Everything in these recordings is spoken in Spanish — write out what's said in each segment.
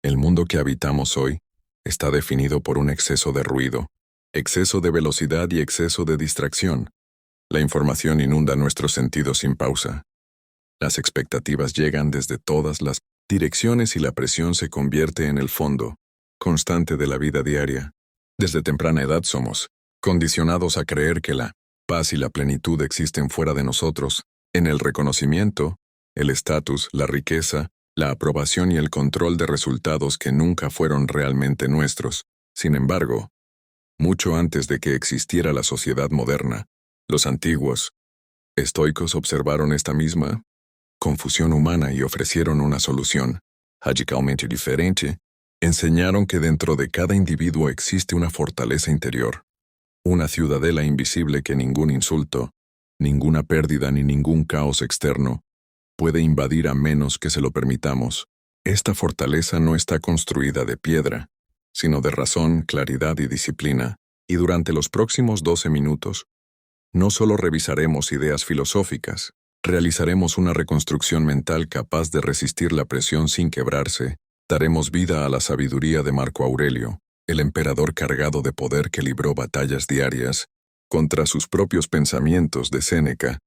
El mundo que habitamos hoy está definido por un exceso de ruido, exceso de velocidad y exceso de distracción. La información inunda nuestros sentidos sin pausa. Las expectativas llegan desde todas las direcciones y la presión se convierte en el fondo constante de la vida diaria. Desde temprana edad somos condicionados a creer que la paz y la plenitud existen fuera de nosotros, en el reconocimiento, el estatus, la riqueza, la aprobación y el control de resultados que nunca fueron realmente nuestros. Sin embargo, mucho antes de que existiera la sociedad moderna, los antiguos estoicos observaron esta misma confusión humana y ofrecieron una solución radicalmente diferente. Enseñaron que dentro de cada individuo existe una fortaleza interior, una ciudadela invisible que ningún insulto, ninguna pérdida ni ningún caos externo puede invadir a menos que se lo permitamos. Esta fortaleza no está construida de piedra, sino de razón, claridad y disciplina, y durante los próximos 12 minutos, no solo revisaremos ideas filosóficas, realizaremos una reconstrucción mental capaz de resistir la presión sin quebrarse. Daremos vida a la sabiduría de Marco Aurelio, el emperador cargado de poder que libró batallas diarias contra sus propios pensamientos, de Séneca,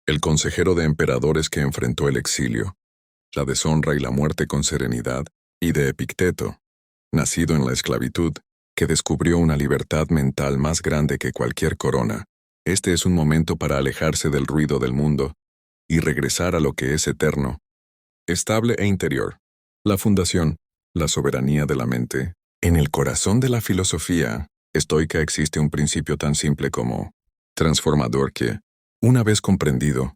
el consejero de emperadores que enfrentó el exilio, la deshonra y la muerte con serenidad, y de Epicteto, nacido en la esclavitud, que descubrió una libertad mental más grande que cualquier corona. Este es un momento para alejarse del ruido del mundo y regresar a lo que es eterno, estable e interior. La fundación, la soberanía de la mente. En el corazón de la filosofía estoica existe un principio tan simple como transformador que, una vez comprendido,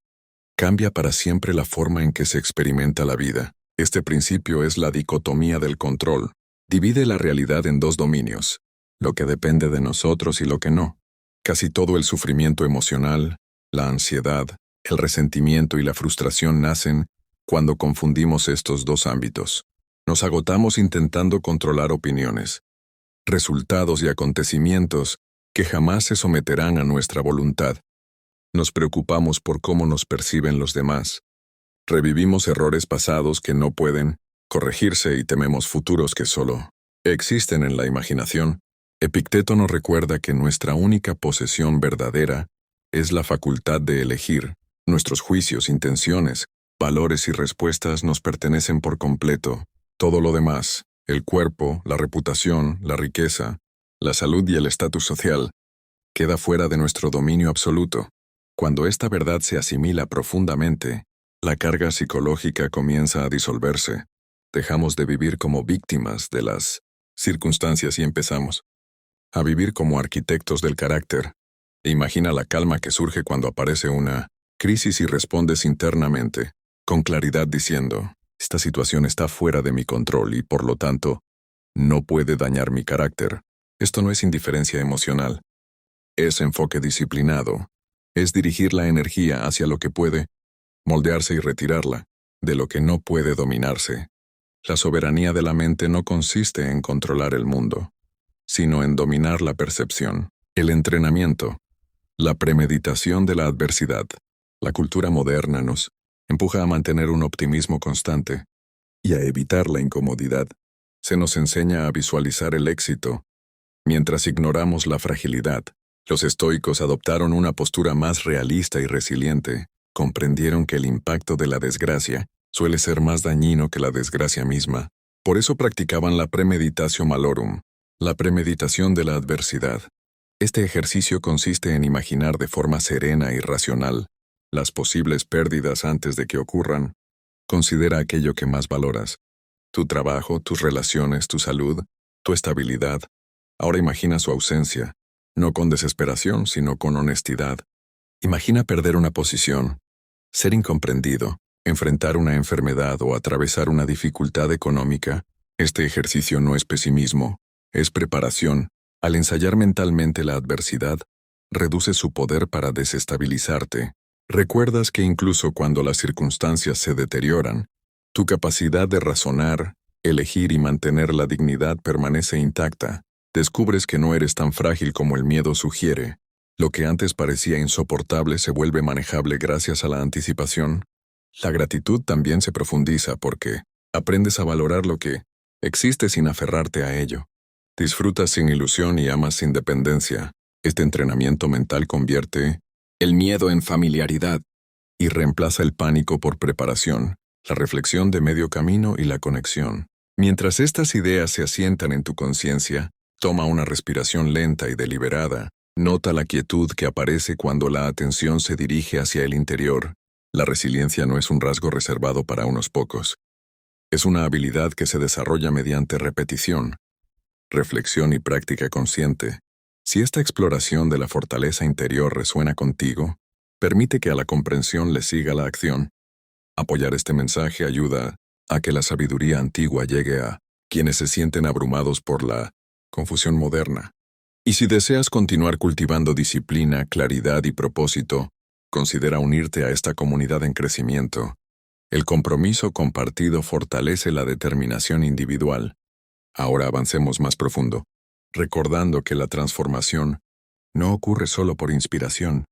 cambia para siempre la forma en que se experimenta la vida. Este principio es la dicotomía del control. Divide la realidad en dos dominios, lo que depende de nosotros y lo que no. Casi todo el sufrimiento emocional, la ansiedad, el resentimiento y la frustración nacen cuando confundimos estos dos ámbitos. Nos agotamos intentando controlar opiniones, resultados y acontecimientos que jamás se someterán a nuestra voluntad. Nos preocupamos por cómo nos perciben los demás. Revivimos errores pasados que no pueden corregirse y tememos futuros que solo existen en la imaginación. Epicteto nos recuerda que nuestra única posesión verdadera es la facultad de elegir. Nuestros juicios, intenciones, valores y respuestas nos pertenecen por completo. Todo lo demás, el cuerpo, la reputación, la riqueza, la salud y el estatus social, queda fuera de nuestro dominio absoluto. Cuando esta verdad se asimila profundamente, la carga psicológica comienza a disolverse. Dejamos de vivir como víctimas de las circunstancias y empezamos a vivir como arquitectos del carácter. Imagina la calma que surge cuando aparece una crisis y respondes internamente, con claridad diciendo: esta situación está fuera de mi control y, por lo tanto, no puede dañar mi carácter. Esto no es indiferencia emocional. Es enfoque disciplinado. Es dirigir la energía hacia lo que puede moldearse y retirarla de lo que no puede dominarse. La soberanía de la mente no consiste en controlar el mundo, sino en dominar la percepción, el entrenamiento, la premeditación de la adversidad. La cultura moderna nos empuja a mantener un optimismo constante y a evitar la incomodidad. Se nos enseña a visualizar el éxito, mientras ignoramos la fragilidad. Los estoicos adoptaron una postura más realista y resiliente. Comprendieron que el impacto de la desgracia suele ser más dañino que la desgracia misma. Por eso practicaban la premeditatio malorum, la premeditación de la adversidad. Este ejercicio consiste en imaginar de forma serena y racional las posibles pérdidas antes de que ocurran. Considera aquello que más valoras: tu trabajo, tus relaciones, tu salud, tu estabilidad. Ahora imagina su ausencia, no con desesperación, sino con honestidad. Imagina perder una posición, ser incomprendido, enfrentar una enfermedad o atravesar una dificultad económica. Este ejercicio no es pesimismo, es preparación. Al ensayar mentalmente la adversidad, reduce su poder para desestabilizarte. Recuerdas que incluso cuando las circunstancias se deterioran, tu capacidad de razonar, elegir y mantener la dignidad permanece intacta. Descubres que no eres tan frágil como el miedo sugiere. Lo que antes parecía insoportable se vuelve manejable gracias a la anticipación. La gratitud también se profundiza porque aprendes a valorar lo que Existe sin aferrarte a ello. Disfrutas sin ilusión y amas sin dependencia. Este entrenamiento mental convierte el miedo en familiaridad y reemplaza el pánico por preparación, la reflexión de medio camino y la conexión. Mientras estas ideas se asientan en tu conciencia, toma una respiración lenta y deliberada. Nota la quietud que aparece cuando la atención se dirige hacia el interior. La resiliencia no es un rasgo reservado para unos pocos. Es una habilidad que se desarrolla mediante repetición, reflexión y práctica consciente. Si esta exploración de la fortaleza interior resuena contigo, permite que a la comprensión le siga la acción. Apoyar este mensaje ayuda a que la sabiduría antigua llegue a quienes se sienten abrumados por la confusión moderna. Y si deseas continuar cultivando disciplina, claridad y propósito, considera unirte a esta comunidad en crecimiento. El compromiso compartido fortalece la determinación individual. Ahora avancemos más profundo, recordando que la transformación no ocurre solo por inspiración,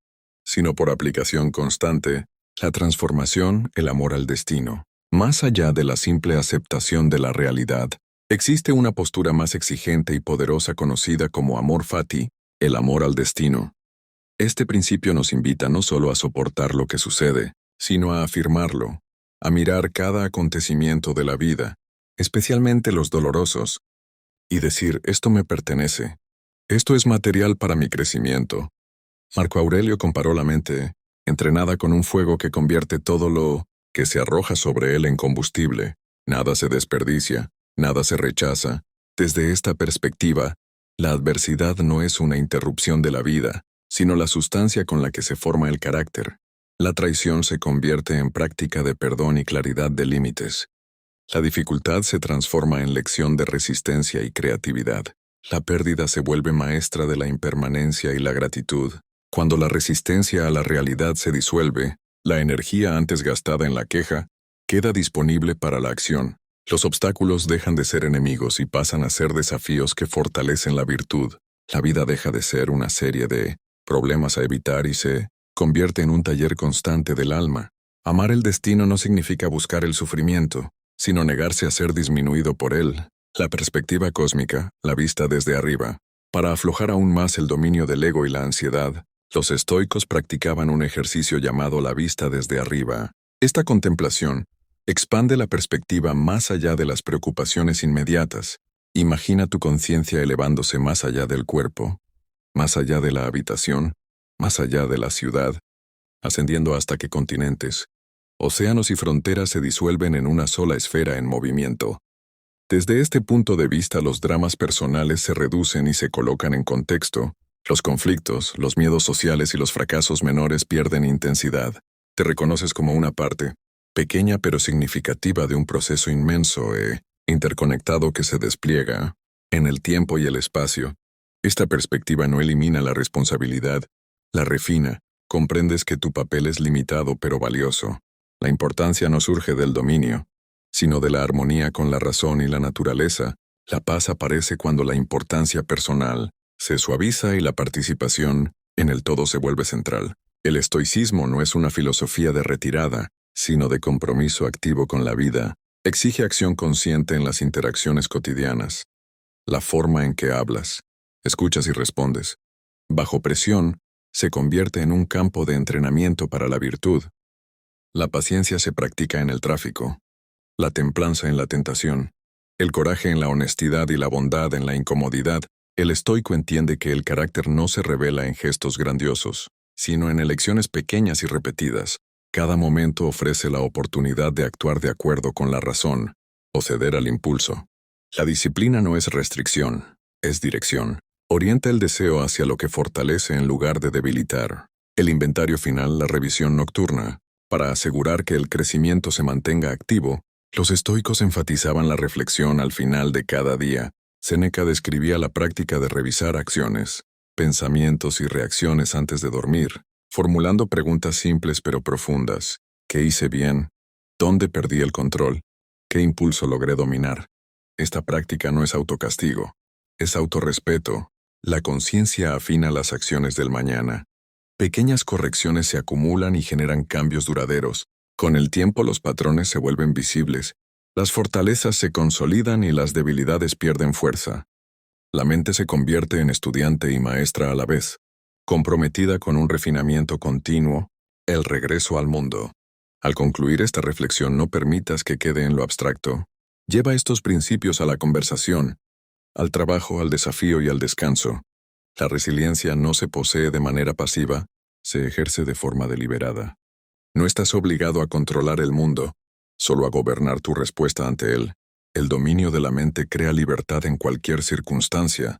sino por aplicación constante. La transformación, el amor al destino. Más allá de la simple aceptación de la realidad, existe una postura más exigente y poderosa conocida como amor fati, el amor al destino. Este principio nos invita no solo a soportar lo que sucede, sino a afirmarlo, a mirar cada acontecimiento de la vida, especialmente los dolorosos, y decir, esto me pertenece, esto es material para mi crecimiento. Marco Aurelio comparó la mente, entrenada con un fuego que convierte todo lo que se arroja sobre él en combustible. Nada se desperdicia, nada se rechaza. Desde esta perspectiva, la adversidad no es una interrupción de la vida, sino la sustancia con la que se forma el carácter. La traición se convierte en práctica de perdón y claridad de límites. La dificultad se transforma en lección de resistencia y creatividad. La pérdida se vuelve maestra de la impermanencia y la gratitud. Cuando la resistencia a la realidad se disuelve, la energía antes gastada en la queja queda disponible para la acción. Los obstáculos dejan de ser enemigos y pasan a ser desafíos que fortalecen la virtud. La vida deja de ser una serie de problemas a evitar y se convierte en un taller constante del alma. Amar el destino no significa buscar el sufrimiento, sino negarse a ser disminuido por él. La perspectiva cósmica, la vista desde arriba. Para aflojar aún más el dominio del ego y la ansiedad, los estoicos practicaban un ejercicio llamado la vista desde arriba. Esta contemplación expande la perspectiva más allá de las preocupaciones inmediatas. Imagina tu conciencia elevándose más allá del cuerpo, más allá de la habitación, más allá de la ciudad, ascendiendo hasta que continentes, océanos y fronteras se disuelven en una sola esfera en movimiento. Desde este punto de vista, los dramas personales se reducen y se colocan en contexto. Los conflictos, los miedos sociales y los fracasos menores pierden intensidad. Te reconoces como una parte, pequeña pero significativa de un proceso inmenso e interconectado que se despliega en el tiempo y el espacio. Esta perspectiva no elimina la responsabilidad, la refina. Comprendes que tu papel es limitado pero valioso. La importancia no surge del dominio, sino de la armonía con la razón y la naturaleza. La paz aparece cuando la importancia personal se suaviza y la participación en el todo se vuelve central. El estoicismo no es una filosofía de retirada, sino de compromiso activo con la vida. Exige acción consciente en las interacciones cotidianas. La forma en que hablas, escuchas y respondes, bajo presión, se convierte en un campo de entrenamiento para la virtud. La paciencia se practica en el tráfico, la templanza en la tentación, el coraje en la honestidad y la bondad en la incomodidad. El estoico entiende que el carácter no se revela en gestos grandiosos, sino en elecciones pequeñas y repetidas. Cada momento ofrece la oportunidad de actuar de acuerdo con la razón o ceder al impulso. La disciplina no es restricción, es dirección. Orienta el deseo hacia lo que fortalece en lugar de debilitar. El inventario final, la revisión nocturna. Para asegurar que el crecimiento se mantenga activo, los estoicos enfatizaban la reflexión al final de cada día. Séneca describía la práctica de revisar acciones, pensamientos y reacciones antes de dormir, formulando preguntas simples pero profundas. ¿Qué hice bien? ¿Dónde perdí el control? ¿Qué impulso logré dominar? Esta práctica no es autocastigo, es autorrespeto. La conciencia afina las acciones del mañana. Pequeñas correcciones se acumulan y generan cambios duraderos. Con el tiempo los patrones se vuelven visibles Las fortalezas se consolidan y las debilidades pierden fuerza. La mente se convierte en estudiante y maestra a la vez, comprometida con un refinamiento continuo, el regreso al mundo. Al concluir esta reflexión, no permitas que quede en lo abstracto. Lleva estos principios a la conversación, al trabajo, al desafío y al descanso. La resiliencia no se posee de manera pasiva, se ejerce de forma deliberada. No estás obligado a controlar el mundo, solo a gobernar tu respuesta ante él. El dominio de la mente crea libertad en cualquier circunstancia.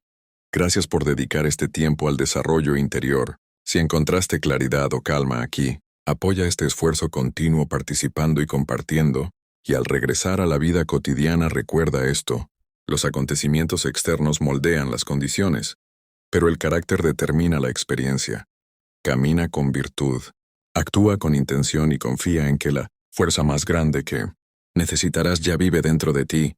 Gracias por dedicar este tiempo al desarrollo interior. Si encontraste claridad o calma aquí, apoya este esfuerzo continuo participando y compartiendo, y al regresar a la vida cotidiana recuerda esto. Los acontecimientos externos moldean las condiciones, pero el carácter determina la experiencia. Camina con virtud, actúa con intención y confía en que la fuerza más grande que necesitarás ya vive dentro de ti.